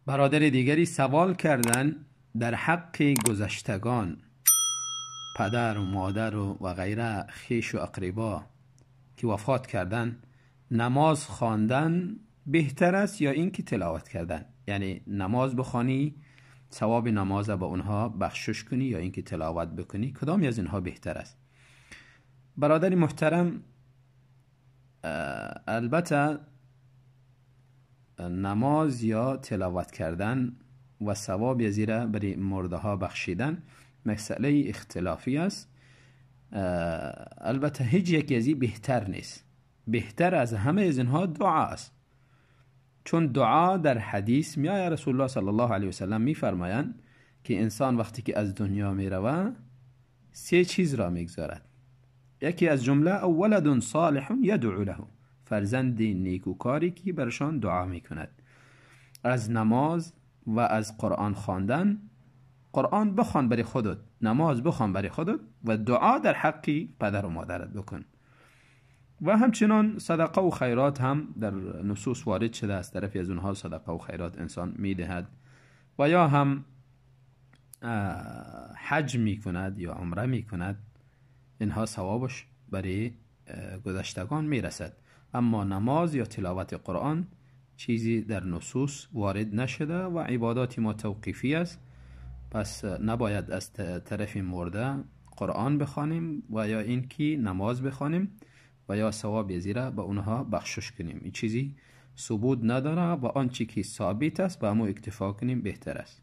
برادر دیگری سوال کردن در حق گذشتگان، پدر و مادر و غیره، خیش و اقربا که وفات کردن، نماز خواندن بهتر است یا اینکه تلاوت کردن؟ یعنی نماز بخوانی ثواب نماز به اونها بخشش کنی یا اینکه تلاوت بکنی، کدام از اینها بهتر است؟ برادر محترم، البته نماز یا تلاوت کردن و ثواب زیرا برای مرده ها بخشیدن مسئله اختلافی است. البته هیچ یکی از این بهتر نیست. بهتر از همه از اینها دعا است، چون دعا در حدیث میآید رسول الله صلی الله علیه و سلم میفرمایند که انسان وقتی که از دنیا میرود 3 چیز را میگذارد. یکی از جمله ولد صالح یدعو له، فرزند نیکوکاری که برشان دعا میکند. از نماز و از قرآن خواندن، قرآن بخوان برای خودت، نماز بخوان برای خودت و دعا در حقی پدر و مادرت بکن. و همچنان صدقه و خیرات هم در نصوص وارد شده، از طرفی از اونها صدقه و خیرات انسان میدهد و یا هم حج میکند یا عمره میکند، اینها ثوابش برای گذشتگان میرسد. اما نماز یا تلاوت قرآن چیزی در نصوص وارد نشده و عبادات ما توقیفی است، پس نباید از طرف مرده قرآن بخوانیم و یا اینکه نماز بخوانیم و یا ثواب زیرا به اونها بخشش کنیم. این چیزی ثبوت نداره و آنچه که ثابت است به همون اکتفا کنیم بهتر است.